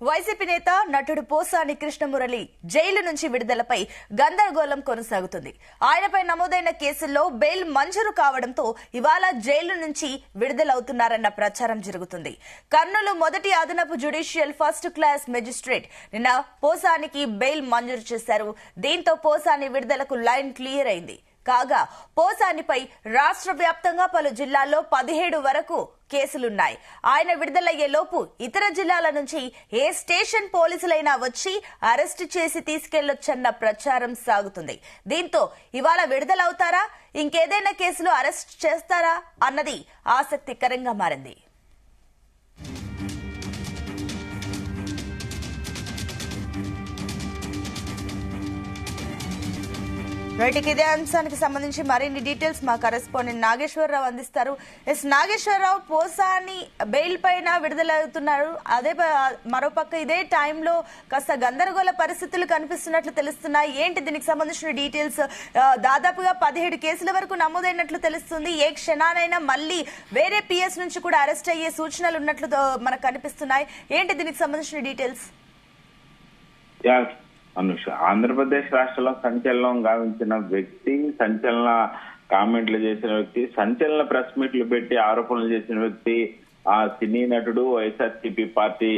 YCP నేత నటుడు Posani Krishna Murali jail నుంచి విడుదలపై గందరగోళం కొనసాగుతుంది. ఆయనపై నమోదైన కేసుల్లో బెయిల్ మంజూరు కావడంతో ఇవాళ జైలు నుంచి విడుదలవుతున్నారన్న ప్రచారం జరుగుతుంది. కర్నూలు మొదటి అదనపు జ్యుడిషియల్ ఫస్ట్ క్లాస్ మెజిస్ట్రేట్ నిన్న పోసానికి బెయిల్ మంజూరు చేశారు. దీంతో పోసాని విడుదలకు లైన్ క్లియర్ అయింది. కాగా పోసానిపై రాష్ట్ర వ్యాప్తంగా పలు జిల్లాల్లో 17 వరకు కేసులున్నాయి. ఆయన విడుదలయ్యే లోపు ఇతర జిల్లాల నుంచి ఏ స్టేషన్ పోలీసులైనా వచ్చి అరెస్టు చేసి తీసుకెళ్లొచ్చన్న ప్రచారం సాగుతుంది. దీంతో ఇవాళ విడుదలవుతారా, ఇంకేదైనా కేసులు అరెస్ట్ చేస్తారా అన్నది ఆసక్తికరంగా మారింది. రైట్కి ఇదే అంశానికి సంబంధించి మరిన్ని డీటెయిల్స్ మా కరెస్పాండెంట్ నాగేశ్వరరావు అందిస్తారు. నాగేశ్వరరావు, పోసాని బెయిల్ పైన విడుదలవుతున్నారు. అదే మరోపక్క ఇదే టైంలో కాస్త గందరగోళ పరిస్థితులు కనిపిస్తున్నట్లు తెలుస్తున్నాయి. ఏంటి దీనికి సంబంధించిన డీటెయిల్స్? దాదాపుగా 17 కేసుల వరకు నమోదైనట్లు తెలుస్తుంది. ఏ క్షణానైనా మళ్ళీ వేరే పిఎస్ నుంచి కూడా అరెస్ట్ అయ్యే సూచనలు ఉన్నట్లు మనకు కనిపిస్తున్నాయి. ఏంటి దీనికి సంబంధించిన డీటెయిల్స్? అనుష, ఆంధ్రప్రదేశ్ రాష్ట్రంలో సంచలనం గావించిన వ్యక్తి, సంచలన కామెంట్లు చేసిన వ్యక్తి, సంచలన ప్రెస్ మీట్లు పెట్టి ఆరోపణలు చేసిన వ్యక్తి, ఆ సినీ నటుడు, వైఎస్ఆర్సీపీ పార్టీ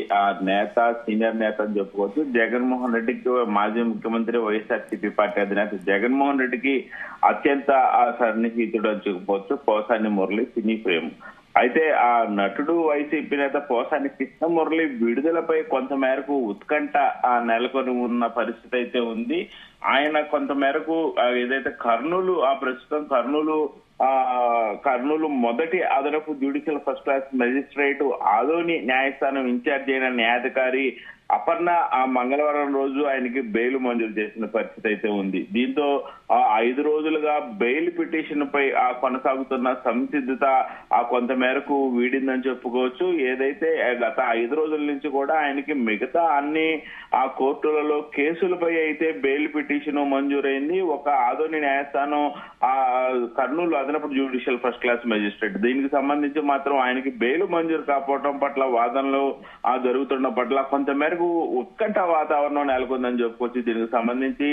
నేత, సీనియర్ నేత అని చెప్పుకోవచ్చు. జగన్మోహన్ రెడ్డికి మాజీ ముఖ్యమంత్రి, వైఎస్ఆర్సీపీ పార్టీ అధినేత జగన్మోహన్ రెడ్డికి అత్యంత సన్నిహితుడు అని చెప్పుకోవచ్చు పోసాని మురళి, సినీ ప్రేమ. అయితే ఆ నటుడు, వైసీపీ నేత పోసాని కృష్ణమురళి విడుదలపై కొంత మేరకు ఉత్కంఠ నెలకొని ఉన్న పరిస్థితి అయితే ఉంది. ఆయన కొంత మేరకు ఏదైతే ప్రస్తుతం కర్నూలు మొదటి అదనపు judicial first class magistrate Adoni న్యాయస్థానం ఇన్ఛార్జ్ అయిన న్యాయాధికారి అపర్ణ మంగళవారం రోజు ఆయనకి బెయిల్ మంజూరు చేసిన పరిస్థితి అయితే ఉంది. దీంతో 5 రోజులుగా బెయిల్ పిటిషన్ పై కొనసాగుతున్న సంసిద్ధత కొంత మేరకు వీడిందని చెప్పుకోవచ్చు. ఏదైతే గత 5 రోజుల నుంచి కూడా ఆయనకి మిగతా అన్ని కోర్టులలో కేసులపై అయితే బెయిల్ పిటిషన్ మంజూరైంది. ఒక ఆదోని న్యాయస్థానం కర్నూలు అదనపు జ్యుడిషియల్ ఫస్ట్ క్లాస్ మెజిస్ట్రేట్, దీనికి సంబంధించి మాత్రం ఆయనకి బెయిల్ మంజూరు కాకపోవడం పట్ల, వాదనలు జరుగుతున్న పట్ల కొంత మేరకు ఉత్కంఠ వాతావరణం నెలకొందని చెప్పుకోవచ్చు. దీనికి సంబంధించి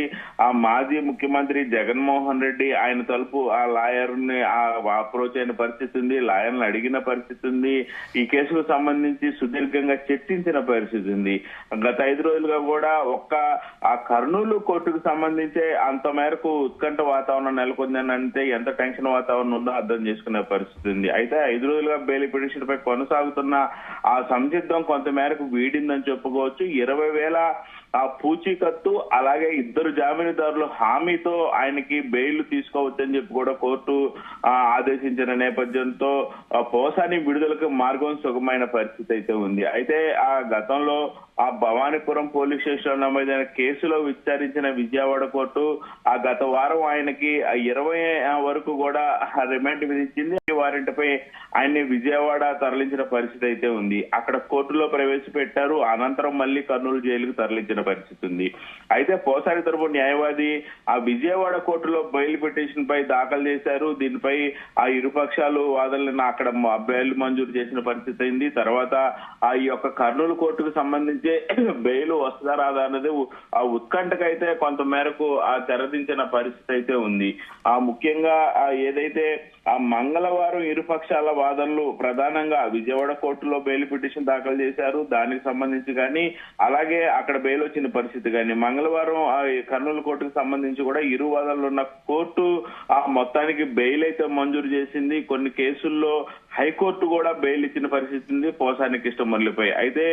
మాజీ ముఖ్యమంత్రి జగన్మోహన్ రెడ్డి ఆయన తలుపు లాయర్ ని అప్రోచ్ అయిన పరిస్థితి ఉంది, లాయర్ని అడిగిన పరిస్థితి ఉంది, ఈ కేసుకు సంబంధించి సుదీర్ఘంగా చర్చించిన పరిస్థితి ఉంది. గత 5 రోజులుగా కూడా కర్నూలు కోర్టుకు సంబంధించి అంత మేరకు ఉత్కంఠ వాతావరణం నెలకొందని అంటే ఎంత టెన్షన్ వాతావరణం ఉందో అర్థం చేసుకునే పరిస్థితి ఉంది. అయితే 5 రోజులుగా బెయిల్ పిటిషన్ పై కొనసాగుతున్న ఆ సంసిద్ధం కొంత మేరకు వీడిందని చెప్పుకోవచ్చు. 20,000 పూచీకత్తు, అలాగే 2 జామీనుదారుల హామీతో ఆయనకి బెయిల్ తీసుకోవచ్చని చెప్పి కూడా కోర్టు ఆదేశించిన నేపథ్యంతో పోసాని విడుదలకు మార్గం సుగమైన పరిస్థితి అయితే ఉంది. అయితే గతంలో భవానీపురం పోలీస్ స్టేషన్ లో నమోదైన కేసులో విచారించిన విజయవాడ కోర్టు గత వారం ఆయనకి 20 వరకు కూడా రిమాండ్ విధించింది. వారెంట్పై ఆయన్ని విజయవాడ తరలించిన పరిస్థితి అయితే ఉంది. అక్కడ కోర్టులో ప్రవేశపెట్టారు, అనంతరం మళ్లీ కర్నూలు జైలుకు తరలించిన పరిస్థితి ఉంది. అయితే పోసాని తరపు న్యాయవాది విజయవాడ కోర్టులో బెయిల్ పిటిషన్ పై దాఖలు చేశారు. దీనిపై ఇరుపక్షాలు వాదనలను అక్కడ బెయిల్ మంజూరు చేసిన పరిస్థితి అయింది. తర్వాత ఈ యొక్క కర్నూలు కోర్టుకు సంబంధించి బెయిల్ వస్తుందా రాదా అన్నది ఉత్కంఠకైతే కొంత మేరకు తెరదించిన పరిస్థితి అయితే ఉంది. ముఖ్యంగా ఏదైతే మంగళవారం ఇరుపక్షాల వాదనలు ప్రధానంగా విజయవాడ కోర్టులో బెయిల్ పిటిషన్ దాఖలు చేశారు, దానికి సంబంధించి కానీ, అలాగే అక్కడ బెయిల్ వచ్చిన పరిస్థితి కానీ, మంగళవారం కర్నూలు కోర్టుకు సంబంధించి కూడా ఇరు వాదనలు ఉన్న కోర్టు మొత్తానికి బెయిల్ అయితే మంజూరు చేసింది. కొన్ని కేసుల్లో హైకోర్టు కూడా బెయిల్ ఇచ్చిన పరిస్థితి ఉంది పోసాని కృష్ణమురళిపై. అయితే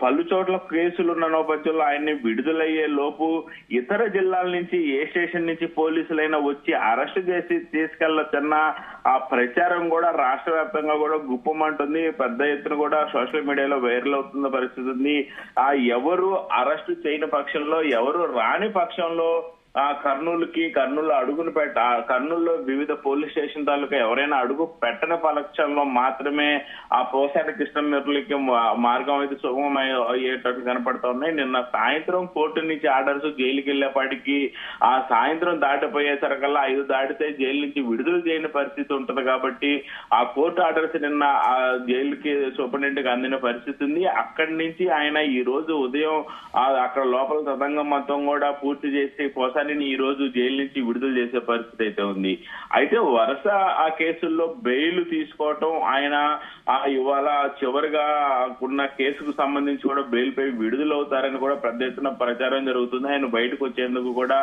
పలు చోట్ల కేసులున్న నేపథ్యంలో ఆయన్ని విడుదలయ్యే లోపు ఇతర జిల్లాల నుంచి, ఏ స్టేషన్ నుంచి పోలీసులైనా వచ్చి అరెస్ట్ చేసి తీసుకెళ్లొచ్చన్న ప్రచారం కూడా రాష్ట్ర వ్యాప్తంగా కూడా గుప్పమంటుంది. పెద్ద ఎత్తున కూడా సోషల్ మీడియాలో వైరల్ అవుతున్న పరిస్థితి ఉంది. ఎవరు అరెస్టు చేయని పక్షంలో, ఎవరు రాని పక్షంలో కర్నూలు అడుగును కర్నూలులో వివిధ పోలీస్ స్టేషన్ తాలూకా ఎవరైనా అడుగు పెట్టని పక్షంలో మాత్రమే ఆ పోసాని కృష్ణమురళికి మార్గం అయితే సుగమం అయ్యేటట్టు కనపడతా ఉన్నాయి. నిన్న సాయంత్రం కోర్టు నుంచి ఆర్డర్స్ జైలుకి వెళ్లేపాటికి ఆ సాయంత్రం దాటిపోయేసరికల్లా 5 దాటితే జైలు నుంచి విడుదల చేయని పరిస్థితి ఉంటది కాబట్టి ఆ కోర్టు ఆర్డర్స్ నిన్న ఆ జైలుకి సూపరింటెండెంట్ కి అందిన పరిస్థితి ఉంది. అక్కడి నుంచి ఆయన ఈ రోజు ఉదయం అక్కడ లోపల తతంగం మొత్తం కూడా పూర్తి చేసి పోసానిని ఈ రోజు జైలు నుంచి విడుదల చేసే పరిస్థితి అయితే ఉంది. అయితే వరుస ఆ కేసుల్లో బెయిల్ తీసుకోవటం ఆయన ఇవాళ చివరిగా ఉన్న కేసుకు సంబంధించి కూడా బెయిల్ పై విడుదలవుతారని కూడా పెద్ద ఎత్తున ప్రచారం జరుగుతుంది. ఆయన బయటకు వచ్చేందుకు కూడా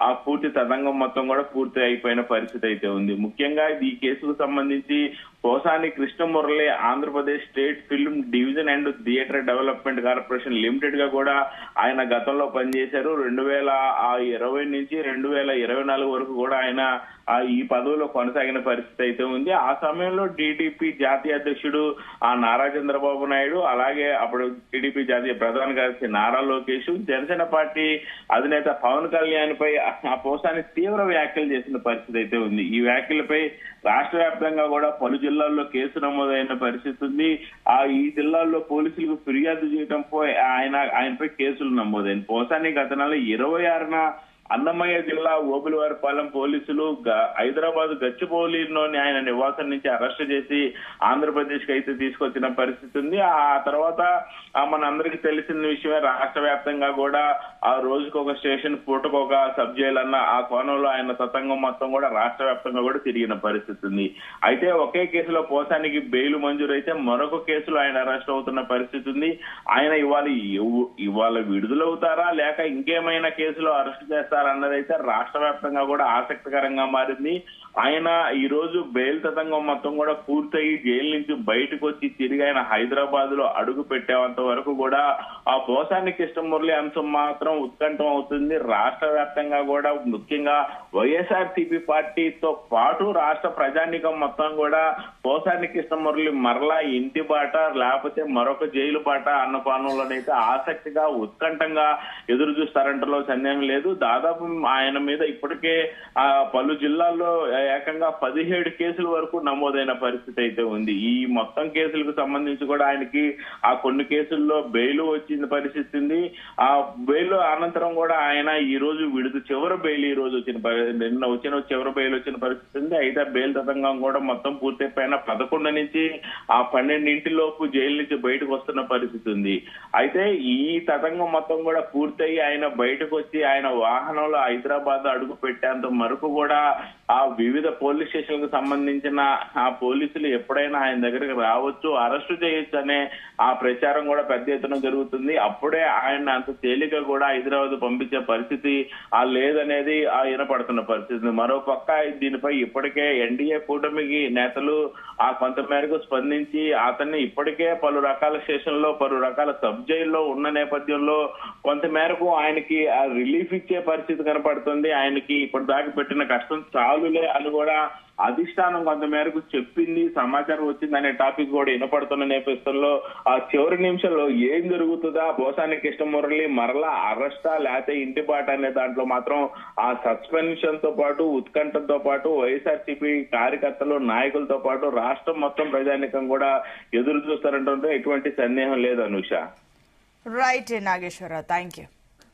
ఆ పూర్తి తతంగం మొత్తం కూడా పూర్తి అయిపోయిన పరిస్థితి అయితే ఉంది. ముఖ్యంగా ఈ కేసుకు సంబంధించి Posani Krishna Murali Andhra Pradesh state film division and theatre development corporation limited గా కూడా ఆయన గతంలో పనిచేశారు. 2020 నుంచి 2024 వరకు కూడా ఆయన ఈ పదవిలో కొనసాగిన పరిస్థితి అయితే ఉంది. ఆ సమయంలో టీడీపీ జాతీయ అధ్యక్షుడు నారా చంద్రబాబు నాయుడు, అలాగే అప్పుడు టీడీపీ జాతీయ ప్రధాన కార్యదర్శి నారా లోకేష్, జనసేన పార్టీ అధినేత పవన్ కళ్యాణ్ పై ఆ పోసాని తీవ్ర వ్యాఖ్యలు చేసిన పరిస్థితి అయితే ఉంది. ఈ వ్యాఖ్యలపై రాష్ట్ర వ్యాప్తంగా కూడా పలు జిల్లాల్లో కేసు నమోదైన పరిస్థితి ఉంది. ఈ జిల్లాల్లో పోలీసులకు ఫిర్యాదు చేయడంపై ఆయనపై కేసులు నమోదైన పోసాని గత నెల 26న అన్నమయ్య జిల్లా ఓబులవారిపాలెం పోలీసులు హైదరాబాద్ గచ్చిబౌలిలోని ఆయన నివాసం నుంచి అరెస్ట్ చేసి ఆంధ్రప్రదేశ్ కి అయితే తీసుకొచ్చిన పరిస్థితి ఉంది. ఆ తర్వాత మన అందరికి తెలిసిన విషయమే, రాష్ట్ర వ్యాప్తంగా కూడా ఆ రోజుకు ఒక స్టేషన్, పూటకు ఒక సబ్ జైలు అన్న ఆ కోణంలో ఆయన తతంగం మొత్తం కూడా రాష్ట్ర వ్యాప్తంగా కూడా తిరిగిన పరిస్థితి ఉంది. అయితే ఒకే కేసులో పోసానికి బెయిల్ మంజూరు అయితే మరొక కేసులో ఆయన అరెస్ట్ అవుతున్న పరిస్థితి ఉంది. ఆయన ఇవాళ విడుదలవుతారా లేక ఇంకేమైనా కేసులో అరెస్ట్ చేస్తారా అన్నదైతే రాష్ట్ర వ్యాప్తంగా కూడా ఆసక్తికరంగా మారింది. ఆయన ఈ రోజు బెయిల్ తతంగం మొత్తం కూడా పూర్తయి జైలు నుంచి బయటకు వచ్చి తిరిగి ఆయన హైదరాబాద్ లో అడుగు పెట్టేంత వరకు కూడా ఆ పోసాని కృష్ణమురళి అంశం మాత్రం ఉత్కంఠం అవుతుంది. రాష్ట్ర వ్యాప్తంగా కూడా ముఖ్యంగా వైఎస్ఆర్సీపీ పార్టీతో పాటు రాష్ట్ర ప్రజానీకం మొత్తం కూడా పోసాని కృష్ణమురళి మరలా ఇంటి బాట లేకపోతే మరొక జైలు బాట అన్న కోణంలోనైతే ఆసక్తిగా ఉత్కంఠంగా ఎదురు చూస్తారంటలో సందేహం లేదు. దాదాపు ఆయన మీద ఇప్పటికే పలు జిల్లాల్లో ఏకంగా 17 కేసుల వరకు నమోదైన పరిస్థితి అయితే ఉంది. ఈ మొత్తం కేసులకు సంబంధించి కూడా ఆయనకి కొన్ని కేసుల్లో బెయిల్ వచ్చిన పరిస్థితి ఉంది. ఆ బెయిల్ అనంతరం కూడా ఆయన ఈ రోజు చివరి బెయిల్ ఈ రోజు నిన్న చివరి బెయిల్ వచ్చిన పరిస్థితి ఉంది. అయితే బెయిల్ తతంగం కూడా మొత్తం పూర్తయిపోయిన 11 నుంచి 12 లోపు జైలు నుంచి బయటకు వస్తున్న పరిస్థితి ఉంది. అయితే ఈ తతంగం మొత్తం కూడా పూర్తయి ఆయన బయటకు వచ్చి ఆయన వాహనంలో హైదరాబాద్ అడుగు పెట్టేంత వరకు కూడా వివిధ పోలీస్ స్టేషన్ కు సంబంధించిన పోలీసులు ఎప్పుడైనా ఆయన దగ్గరికి రావచ్చు, అరెస్టు చేయొచ్చు అనే ప్రచారం కూడా పెద్ద ఎత్తున జరుగుతుంది. అప్పుడే ఆయన అంత తేలిక కూడా హైదరాబాద్ పంపించే పరిస్థితి లేదనేది వినపడుతున్న పరిస్థితి. మరో పక్క దీనిపై ఇప్పటికే ఎన్డీఏ కూటమికి నేతలు కొంత మేరకు స్పందించి అతన్ని ఇప్పటికే పలు రకాల స్టేషన్లో పలు రకాల సబ్ జైల్లో ఉన్న నేపథ్యంలో కొంత మేరకు ఆయనకి రిలీఫ్ ఇచ్చే పరిస్థితి కనపడుతుంది. ఆయనకి ఇప్పటిదాకా పెట్టిన కష్టం చాలులే అని కూడా అధిష్టానం కొంత మేరకు చెప్పింది, సమాచారం వచ్చింది అనే టాపిక్ కూడా వినపడుతున్న నేపథ్యంలో చివరి నిమిషంలో ఏం జరుగుతుందా, పోసాని కృష్ణమురళి మరలా అరెస్టా లేకపోతే ఇంటి బాట అనే దాంట్లో మాత్రం సస్పెన్షన్ తో పాటు ఉత్కంఠంతో పాటు వైఎస్ఆర్సీపీ కార్యకర్తలు నాయకులతో పాటు రాష్ట్రం మొత్తం ప్రజానీకం కూడా ఎదురు చూస్తారంటే ఎటువంటి సందేహం లేదు. Anusha. Right Nageswara Rao, thank you.